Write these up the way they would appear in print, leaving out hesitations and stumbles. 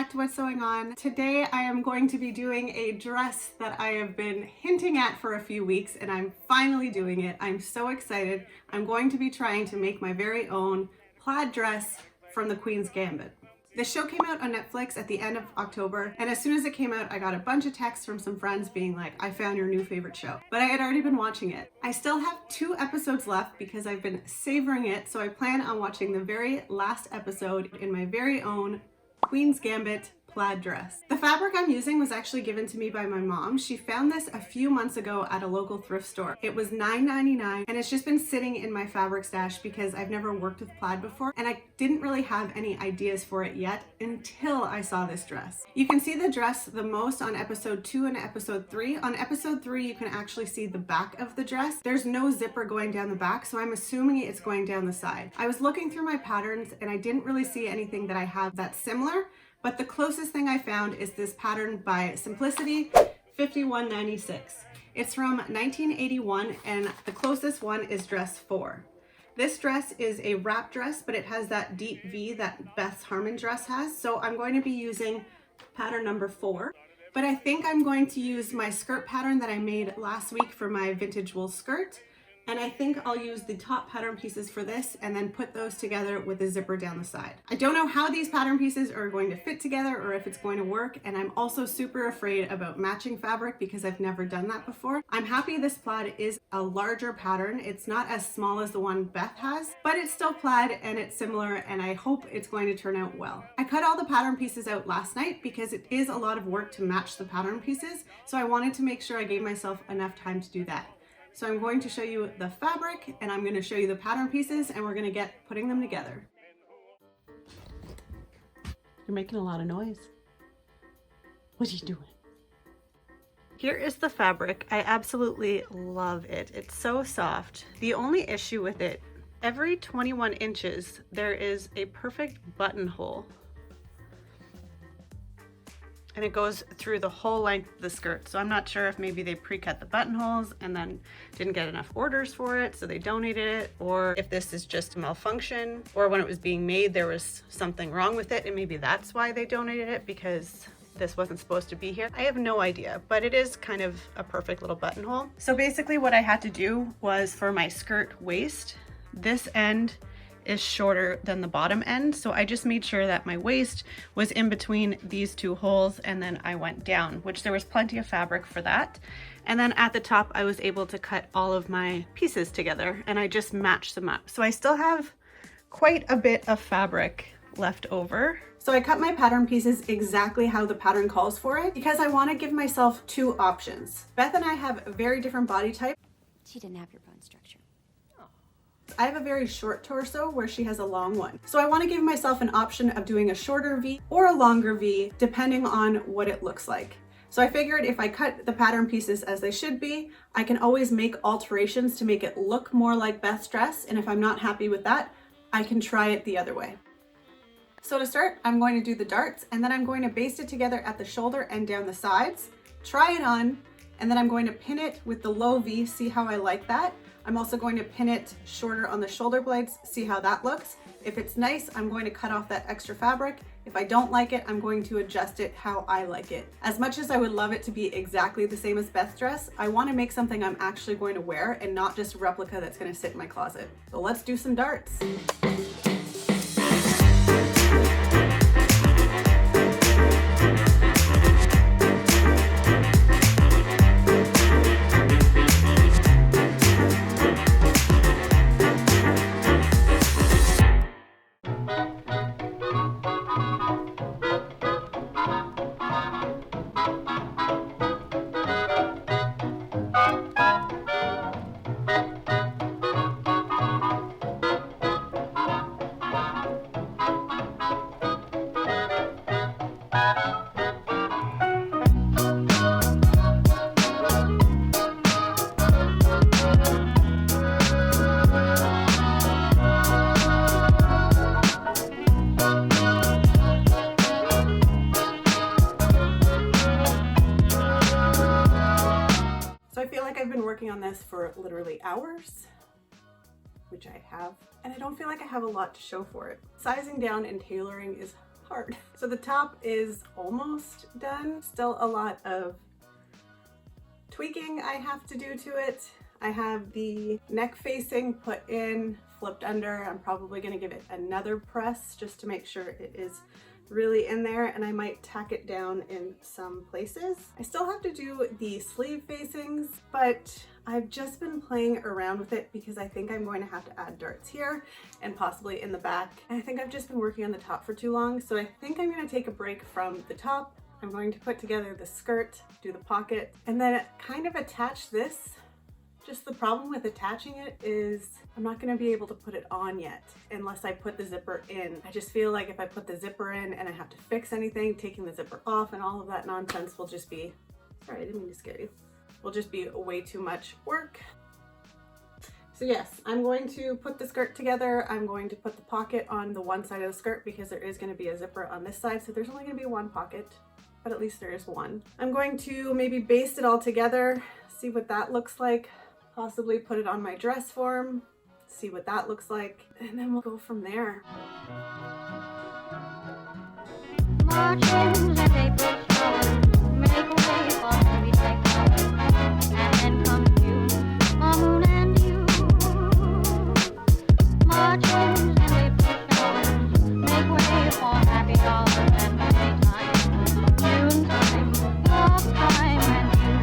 back to what's going on. Today I am going to be doing a dress that I have been hinting at for a few weeks, and I'm finally doing it. I'm so excited. I'm going to be trying to make my very own plaid dress from the Queen's Gambit. The show came out on Netflix at the end of October, and as soon as it came out, I got a bunch of texts from some friends being like, I found your new favorite show. But I had already been watching it. I still have 2 episodes left because I've been savoring it, so I plan on watching the very last episode in my very own Queen's Gambit plaid dress. The fabric I'm using was actually given to me by my mom. She found this a few months ago at a local thrift store. It was $9.99 and it's just been sitting in my fabric stash because I've never worked with plaid before and I didn't really have any ideas for it yet until I saw this dress. You can see the dress the most on episode 2 and episode 3. On episode 3 you can actually see the back of the dress. There's no zipper going down the back, so I'm assuming it's going down the side. I was looking through my patterns and I didn't really see anything that I have that's similar. But the closest thing I found is this pattern by Simplicity 5196. It's from 1981 and the closest one is dress 4. This dress is a wrap dress, but it has that deep V that Beth's Harmon dress has. So I'm going to be using pattern number 4. But I think I'm going to use my skirt pattern that I made last week for my vintage wool skirt. And I think I'll use the top pattern pieces for this and then put those together with a zipper down the side. I don't know how these pattern pieces are going to fit together or if it's going to work, and I'm also super afraid about matching fabric because I've never done that before. I'm happy this plaid is a larger pattern. It's not as small as the one Beth has, but it's still plaid and it's similar, and I hope it's going to turn out well. I cut all the pattern pieces out last night because it is a lot of work to match the pattern pieces, so I wanted to make sure I gave myself enough time to do that. So I'm going to show you the fabric and I'm going to show you the pattern pieces and we're going to get putting them together. You're making a lot of noise. What are you doing? Here is the fabric. I absolutely love it. It's so soft. The only issue with it, every 21 inches, there is a perfect buttonhole. And it goes through the whole length of the skirt. So I'm not sure if maybe they pre-cut the buttonholes and then didn't get enough orders for it, so they donated it, or if this is just a malfunction, or when it was being made there was something wrong with it and maybe that's why they donated it, because this wasn't supposed to be here. I have no idea, but it is kind of a perfect little buttonhole. So basically what I had to do was, for my skirt waist, this end is shorter than the bottom end, so I just made sure that my waist was in between these 2 holes, and then I went down, which there was plenty of fabric for that. And then at the top I was able to cut all of my pieces together and I just matched them up. So I still have quite a bit of fabric left over. So I cut my pattern pieces exactly how the pattern calls for it because I want to give myself 2 options. Beth and I have a very different body type. She didn't have your bone structure. I have a very short torso where she has a long one. So I want to give myself an option of doing a shorter V or a longer V depending on what it looks like. So I figured if I cut the pattern pieces as they should be, I can always make alterations to make it look more like Beth's dress, and if I'm not happy with that, I can try it the other way. So to start, I'm going to do the darts and then I'm going to baste it together at the shoulder and down the sides, try it on, and then I'm going to pin it with the low V, see how I like that. I'm also going to pin it shorter on the shoulder blades, see how that looks. If it's nice, I'm going to cut off that extra fabric. If I don't like it, I'm going to adjust it how I like it. As much as I would love it to be exactly the same as Beth's dress, I want to make something I'm actually going to wear and not just a replica that's going to sit in my closet. So let's do some darts. Working on this for literally hours, which I have, and I don't feel like I have a lot to show for it. Sizing down and tailoring is hard. So the top is almost done. Still a lot of tweaking I have to do to it. I have the neck facing put in, flipped under. I'm probably gonna give it another press just to make sure it is really in there, and I might tack it down in some places. I still have to do the sleeve facings, but I've just been playing around with it because I think I'm going to have to add darts here and possibly in the back. And I think I've just been working on the top for too long, so I think I'm going to take a break from the top. I'm going to put together the skirt, do the pocket, and then kind of attach this. Just the problem with attaching it is I'm not going to be able to put it on yet unless I put the zipper in. I just feel like if I put the zipper in and I have to fix anything, taking the zipper off and all of that nonsense will just be, sorry, I didn't mean to scare you, will just be way too much work. So yes, I'm going to put the skirt together. I'm going to put the pocket on the one side of the skirt because there is going to be a zipper on this side. So there's only going to be one pocket, but at least there is one. I'm going to maybe baste it all together, see what that looks like. Possibly put it on my dress form, see what that looks like, and then we'll go from there. March winds and April showers make a way for heavy flowers, and then comes you, a moon and you. March winds and April showers make way for happy hours and playtime. June time, love time, and you.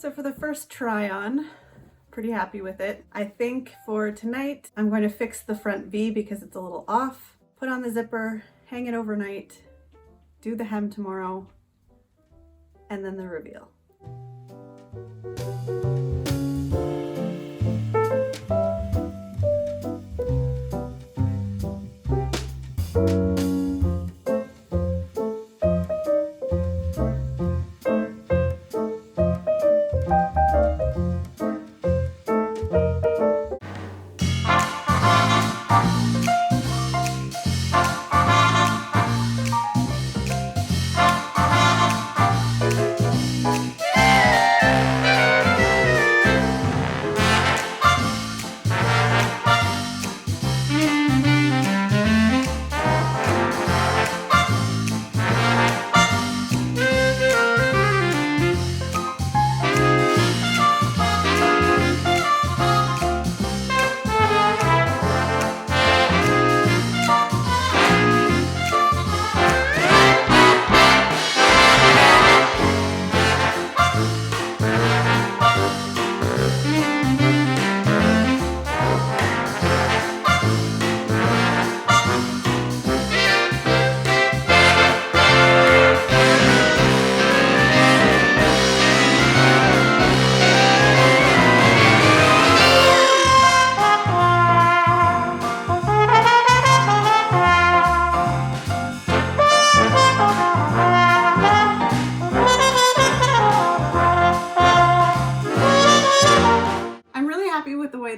So for the first try on, pretty happy with it. I think for tonight, I'm going to fix the front V because it's a little off, put on the zipper, hang it overnight, do the hem tomorrow, and then the reveal.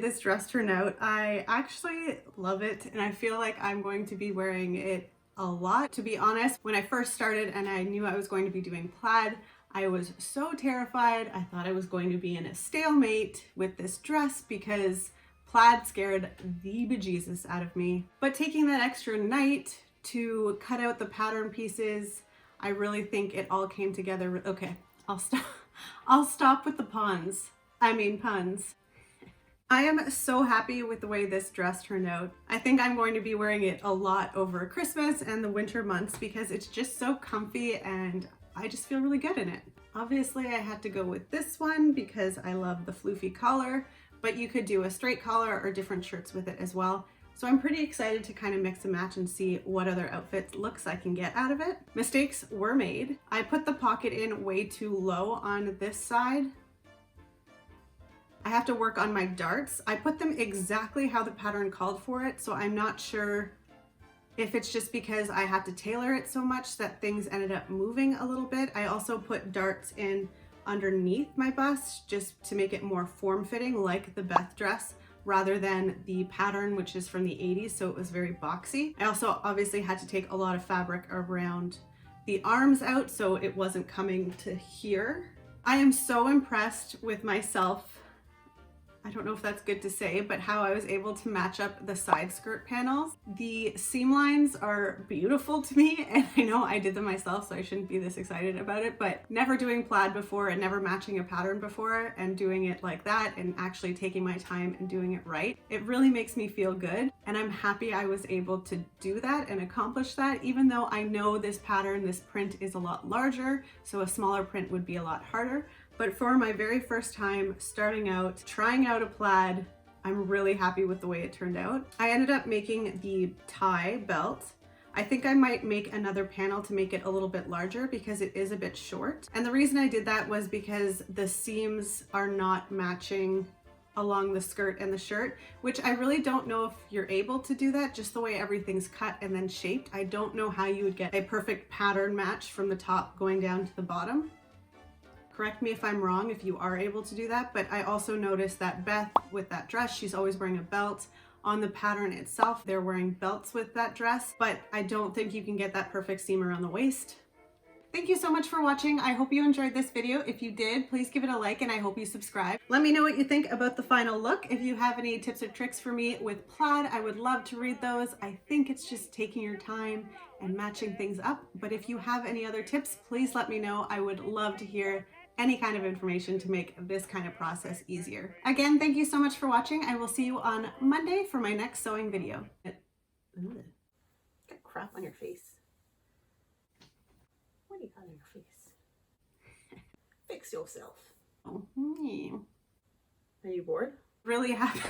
This dress turned out. I actually love it and I feel like I'm going to be wearing it a lot. To be honest, when I first started and I knew I was going to be doing plaid, I was so terrified. I thought I was going to be in a stalemate with this dress because plaid scared the bejesus out of me. But taking that extra night to cut out the pattern pieces, I really think it all came together. Okay, I'll stop with the puns. I am so happy with the way this dress turned out. I think I'm going to be wearing it a lot over Christmas and the winter months because it's just so comfy and I just feel really good in it. Obviously I had to go with this one because I love the floofy collar, but you could do a straight collar or different shirts with it as well. So I'm pretty excited to kind of mix and match and see what other outfit looks I can get out of it. Mistakes were made. I put the pocket in way too low on this side. I have to work on my darts. I put them exactly how the pattern called for it, so I'm not sure if it's just because I had to tailor it so much that things ended up moving a little bit. I also put darts in underneath my bust just to make it more form-fitting like the Beth dress rather than the pattern, which is from the 80s, so it was very boxy. I also obviously had to take a lot of fabric around the arms out so it wasn't coming to here. I am so impressed with myself. I don't know if that's good to say, but how I was able to match up the side skirt panels. The seam lines are beautiful to me, and I know I did them myself, so I shouldn't be this excited about it, but never doing plaid before and never matching a pattern before and doing it like that and actually taking my time and doing it right, it really makes me feel good. And I'm happy I was able to do that and accomplish that, even though I know this pattern, this print is a lot larger, so a smaller print would be a lot harder. But for my very first time starting out, trying out a plaid, I'm really happy with the way it turned out. I ended up making the tie belt. I think I might make another panel to make it a little bit larger because it is a bit short. And the reason I did that was because the seams are not matching along the skirt and the shirt, which I really don't know if you're able to do that, just the way everything's cut and then shaped. I don't know how you would get a perfect pattern match from the top going down to the bottom. Correct me if I'm wrong if you are able to do that, but I also noticed that Beth with that dress, she's always wearing a belt. On the pattern itself, they're wearing belts with that dress, but I don't think you can get that perfect seam around the waist. Thank you so much for watching. I hope you enjoyed this video. If you did, please give it a like and I hope you subscribe. Let me know what you think about the final look. If you have any tips or tricks for me with plaid, I would love to read those. I think it's just taking your time and matching things up, but if you have any other tips, please let me know. I would love to hear any kind of information to make this kind of process easier. Again, thank you so much for watching. I will see you on Monday for my next sewing video. Ugh. Got crap on your face. What do you got on your face? Fix yourself. Oh, yeah. Are you bored? Really happy.